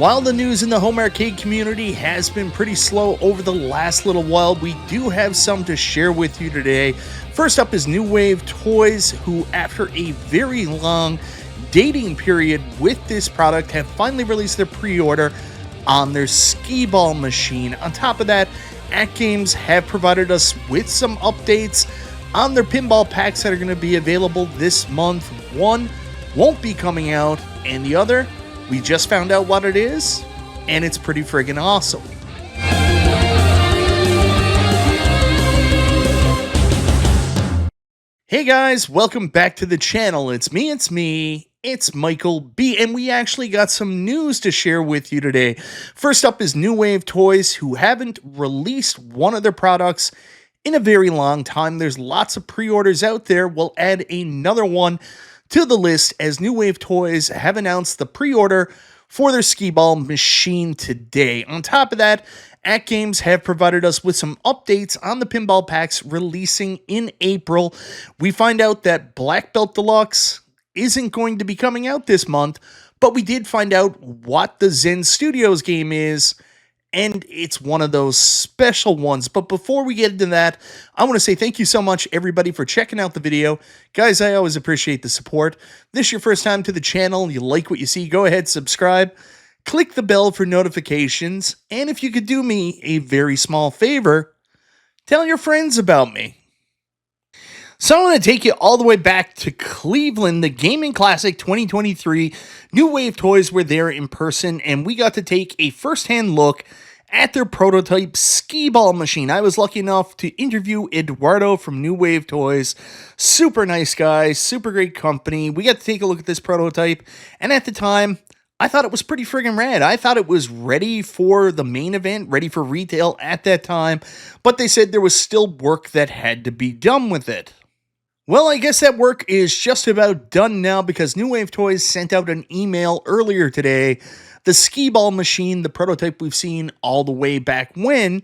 While the news in the home arcade community has been pretty slow over the last little while, we do have some to share with you today. First up is New Wave Toys, who after a very long dating period with this product have finally released their pre-order on their Skeeball machine. On top of that, AtGames have provided us with some updates on their pinball packs that are going to be available this month. One won't be coming out, and the other, we just found out what it is, and it's pretty friggin' awesome. Hey guys, welcome back to the channel. It's Michael B, and we actually got some news to share with you today. First up is New Wave Toys, who haven't released one of their products in a very long time. There's lots of pre-orders out there. We'll add another one to the list as New Wave Toys have announced the pre-order for their Skeeball machine today. On top of that, AtGames have provided us with some updates on the pinball packs releasing in April. We find out that Black Belt Deluxe isn't going to be coming out this month, but we did find out what the Zen Studios game is, and it's one of those special ones. But before we get into that, I want to say thank you so much, everybody, for checking out the video. Guys, I always appreciate the support. If this is your first time to the channel, you like what you see, go ahead, subscribe, click the bell for notifications, and if you could do me a very small favor, tell your friends about me. So I'm going to take you all the way back to Cleveland, the Gaming Classic 2023. New Wave Toys were there in person, and we got to take a first-hand look at their prototype Skeeball machine. I was lucky enough to interview Eduardo from New Wave Toys. Super nice guy, super great company. We got to take a look at this prototype, and at the time, I thought it was pretty friggin' rad. I thought it was ready for the main event, ready for retail at that time, but they said there was still work that had to be done with it. Well, I guess that work is just about done now because New Wave Toys sent out an email earlier today. The Skeeball machine, the prototype we've seen all the way back when,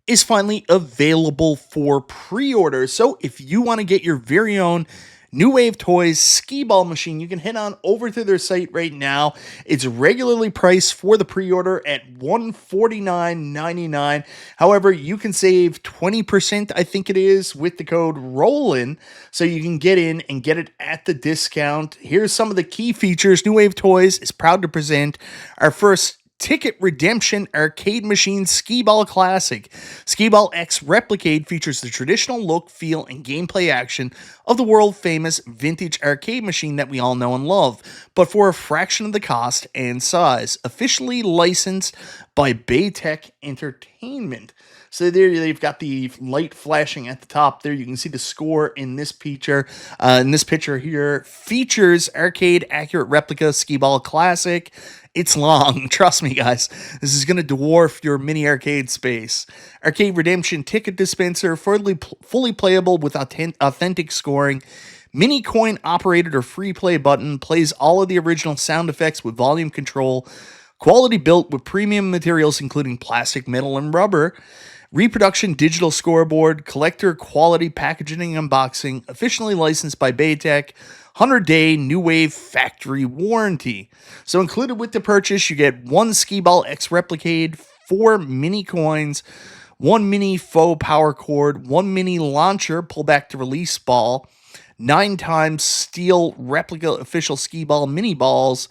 is finally available for pre-order. So if you want to get your very own New Wave Toys Skeeball machine, you can head on over to their site right now. It's regularly priced for the pre-order at $149.99. However, you can save 20%, I think it is, with the code rollin, so you can get in and get it at the discount. Here's some of the key features. New Wave Toys is proud to present our first Ticket Redemption Arcade Machine Skeeball Classic. Skeeball X Replicade features the traditional look, feel, and gameplay action of the world-famous vintage arcade machine that we all know and love, but for a fraction of the cost and size. Officially licensed by Baytech Entertainment. So there they've got the light flashing at the top there. You can see the score in this picture. Here. Features arcade accurate replica Skeeball Classic. It's long. Trust me, guys. This is going to dwarf your mini arcade space. Arcade Redemption Ticket Dispenser, fully playable with authentic scoring. Mini coin operated or free play button. Plays all of the original sound effects with volume control. Quality built with premium materials including plastic, metal, and rubber. Reproduction digital scoreboard. Collector quality packaging and unboxing. Officially licensed by Baytech. 100-day New Wave factory warranty. So included with the purchase, you get one Skeeball X Replicade, 4 mini coins, 1 mini faux power cord, 1 mini launcher, pull back to release ball, 9 times steel replica official Skeeball mini balls,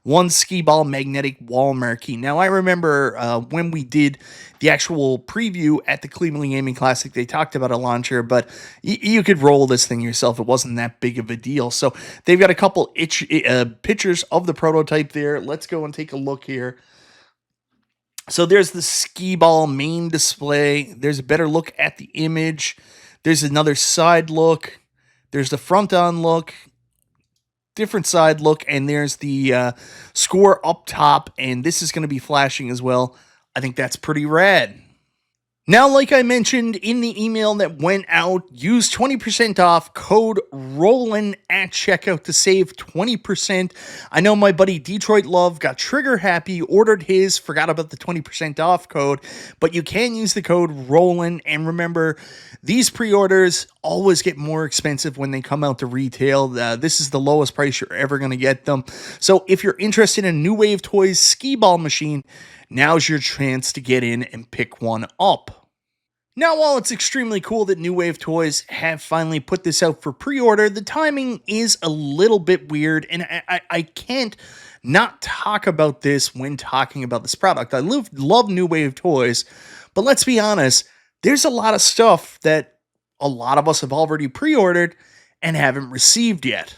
1 Skeeball magnetic wall marquee. Now, I remember when we did the actual preview at the Cleveland Gaming Classic, they talked about a launcher, but you could roll this thing yourself. It wasn't that big of a deal. So they've got a couple pictures of the prototype there. Let's go and take a look here. So there's the Skeeball main display. There's a better look at the image. There's another side look. There's the front-on look. Different side look, and there's the score up top, and this is going to be flashing as well. I think that's pretty rad. Now, like I mentioned in the email that went out, use 20% off code rollin at checkout to save 20%. I know my buddy Detroit Love got trigger happy, ordered his, forgot about the 20% off code, but you can use the code rollin. And remember, these pre-orders always get more expensive when they come out to retail. This is the lowest price you're ever going to get them. So if you're interested in New Wave Toys Skeeball machine, now's your chance to get in and pick one up. Now, while it's extremely cool that New Wave Toys have finally put this out for pre-order, the timing is a little bit weird, and I can't not talk about this when talking about this product. I love New Wave Toys, but let's be honest, there's a lot of stuff that a lot of us have already pre-ordered and haven't received yet.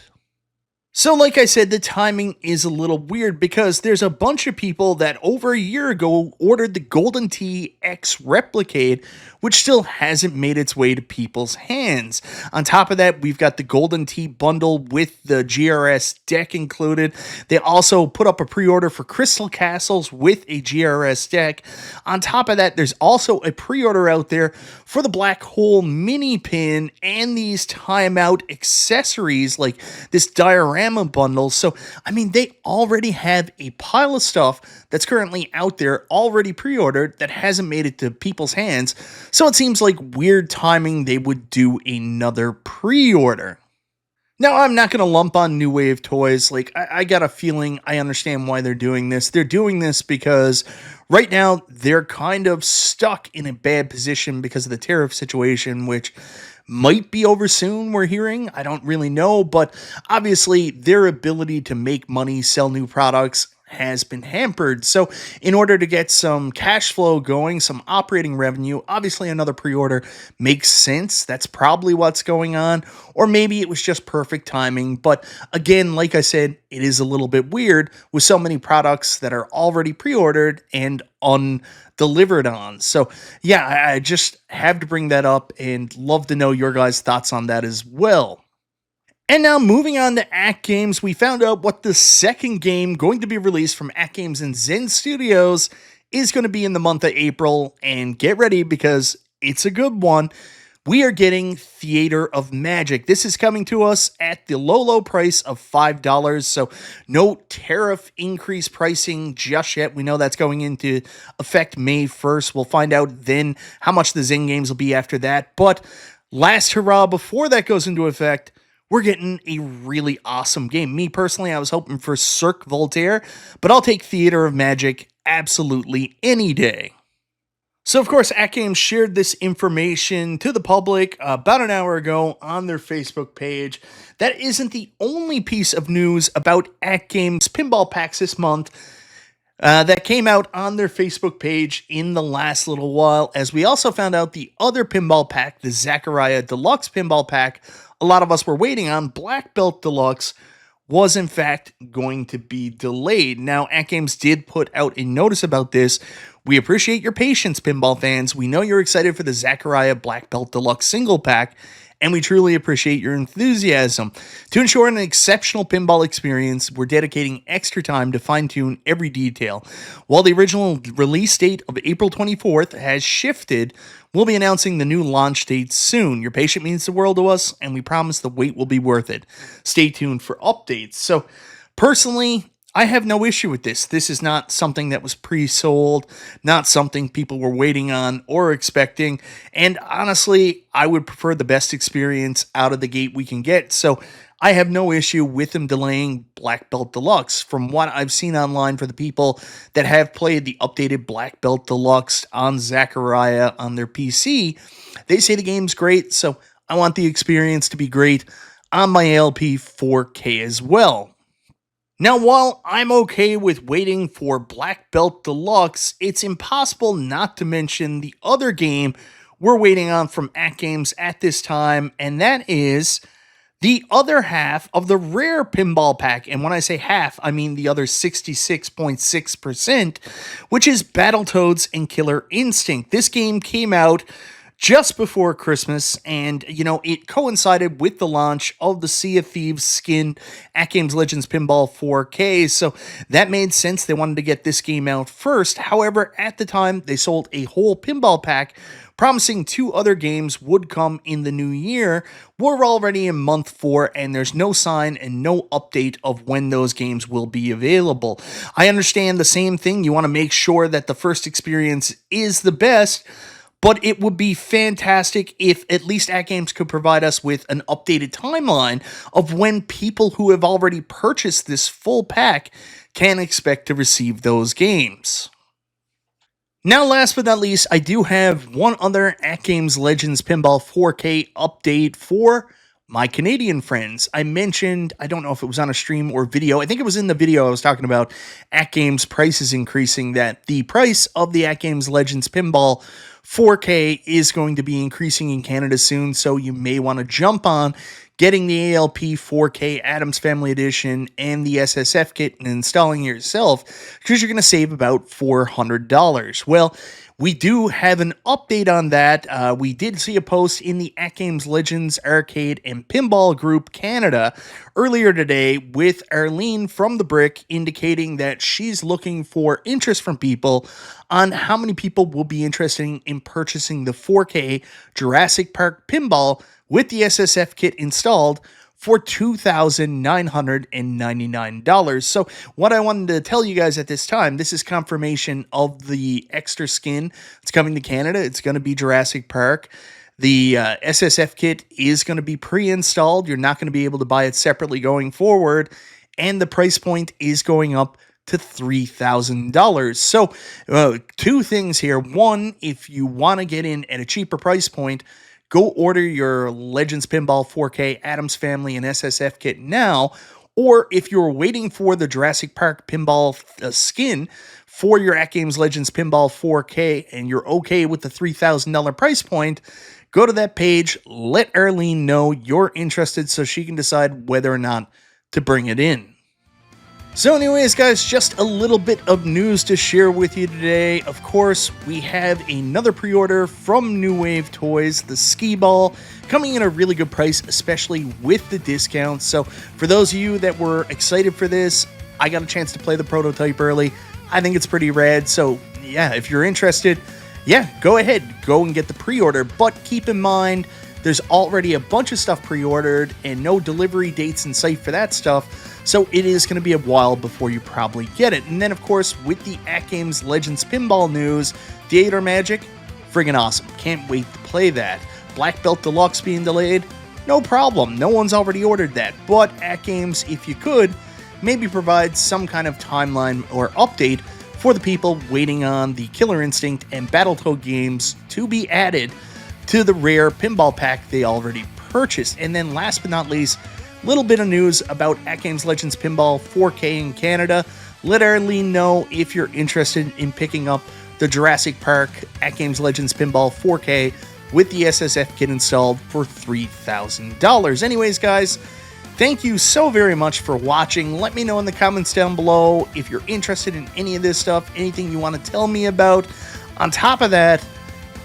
So like I said, the timing is a little weird because there's a bunch of people that over a year ago ordered the Golden Tee X Replicate, which still hasn't made its way to people's hands. On top of that, we've got the Golden Tee bundle with the GRS deck included. They also put up a pre-order for Crystal Castles with a GRS deck. On top of that, there's also a pre-order out there for the Black Hole Mini Pin and these timeout accessories like this diorama bundle. So, I mean, they already have a pile of stuff that's currently out there already pre-ordered that hasn't made it to people's hands. So it seems like weird timing they would do another pre-order. Now, I'm not going to lump on New Wave Toys. Like, I got a feeling I understand why they're doing this. They're doing this because right now they're kind of stuck in a bad position because of the tariff situation, which might be over soon, we're hearing. I don't really know, but obviously their ability to make money, sell new products has been hampered. So in order to get some cash flow going, some operating revenue, obviously another pre-order makes sense. That's probably what's going on. Or maybe it was just perfect timing. But again, like I said, it is a little bit weird with so many products that are already pre-ordered and undelivered on. So yeah, I just have to bring that up and love to know your guys' thoughts on that as well. And now moving on to AtGames, we found out what the second game going to be released from AtGames and Zen Studios is going to be in the month of April. And get ready because it's a good one. We are getting Theater of Magic. This is coming to us at the low price of $5. So no tariff increase pricing just yet. We know that's going into effect May 1st. We'll find out then how much the Zen games will be after that. But last hurrah before that goes into effect, we're getting a really awesome game. Me personally, I was hoping for Cirque Voltaire, but I'll take Theater of Magic absolutely any day. So, of course, AtGames shared this information to the public about an hour ago on their Facebook page. That isn't the only piece of news about AtGames pinball packs this month that came out on their Facebook page in the last little while, as we also found out the other pinball pack, the Zaccaria Deluxe pinball pack, a lot of us were waiting on, Black Belt Deluxe, was in fact going to be delayed. Now, AtGames did put out a notice about this. We appreciate your patience, pinball fans. We know you're excited for the Zaccaria Black Belt Deluxe single pack, and we truly appreciate your enthusiasm. To ensure an exceptional pinball experience, we're dedicating extra time to fine-tune every detail. While the original release date of April 24th has shifted, we'll be announcing the new launch date soon. Your patience means the world to us, and we promise the wait will be worth it. Stay tuned for updates. So, personally, I have no issue with this. This is not something that was pre-sold, not something people were waiting on or expecting. And honestly, I would prefer the best experience out of the gate we can get. So I have no issue with them delaying Black Belt Deluxe. From what I've seen online for the people that have played the updated Black Belt Deluxe on Zaccaria on their PC, they say the game's great. So I want the experience to be great on my ALP 4K as well. Now, while I'm okay with waiting for Black Belt Deluxe, it's impossible not to mention the other game we're waiting on from AtGames at this time, and that is the other half of the rare pinball pack. And when I say half, I mean the other 66.6%, which is Battletoads and Killer Instinct. This game came out just before Christmas, and it coincided with the launch of the Sea of Thieves skin at Games Legends Pinball 4K, so that made sense. They wanted to get this game out first. However, at the time, they sold a whole pinball pack, promising 2 other games would come in the new year. We're already in month 4, and there's no sign and no update of when those games will be available. I understand the same thing. You want to make sure that the first experience is the best, but it would be fantastic if at least AtGames could provide us with an updated timeline of when people who have already purchased this full pack can expect to receive those games. Now, last but not least, I do have one other AtGames Legends Pinball 4K update for my Canadian friends. I mentioned, I don't know if it was on a stream or video, I think it was in the video I was talking about AtGames prices increasing, that the price of the AtGames Legends Pinball 4K is going to be increasing in Canada soon, so you may want to jump on getting the ALP 4K Adams Family Edition and the SSF kit and installing it yourself, because you're going to save about $400. Well, we do have an update on that. We did see a post in the AtGames Legends Arcade and Pinball Group Canada earlier today with Arlene from The Brick indicating that she's looking for interest from people on how many people will be interested in purchasing the 4K Jurassic Park Pinball with the SSF kit installed for $2,999. So what I wanted to tell you guys at this time, this is confirmation of the extra skin. It's coming to Canada. It's going to be Jurassic Park. The SSF kit is going to be pre-installed. You're not going to be able to buy it separately going forward. And the price point is going up to $3,000. So 2 things here. One, if you want to get in at a cheaper price point, go order your Legends Pinball 4K Adams Family and SSF kit now, or if you're waiting for the Jurassic Park Pinball skin for your AtGames Legends Pinball 4K and you're okay with the $3,000 price point, go to that page, let Arlene know you're interested so she can decide whether or not to bring it in. So anyways, guys, just a little bit of news to share with you today. Of course, we have another pre-order from New Wave Toys, the Skeeball, coming in a really good price, especially with the discount. So for those of you that were excited for this, I got a chance to play the prototype early. I think it's pretty rad. So yeah, if you're interested, yeah, go ahead, go and get the pre-order. But keep in mind, there's already a bunch of stuff pre-ordered and no delivery dates in sight for that stuff. So it is going to be a while before you probably get it. And then, of course, with the AtGames Legends Pinball news, Theater Magic, friggin' awesome. Can't wait to play that. Black Belt Deluxe being delayed, no problem. No one's already ordered that. But AtGames, if you could, maybe provide some kind of timeline or update for the people waiting on the Killer Instinct and Battletoad games to be added to the rare pinball pack they already purchased. And then last but not least, little bit of news about AtGames Legends Pinball 4K in Canada. Let Arlene know if you're interested in picking up the Jurassic Park AtGames Legends Pinball 4K with the SSF kit installed for $3,000. Anyways, guys, thank you so very much for watching. Let me know in the comments down below if you're interested in any of this stuff, anything you want to tell me about. On top of that,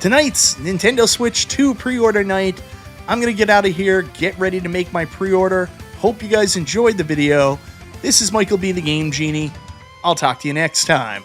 tonight's Nintendo Switch 2 pre-order night. I'm going to get out of here, get ready to make my pre-order. Hope you guys enjoyed the video. This is Michael B. the Game Genie. I'll talk to you next time.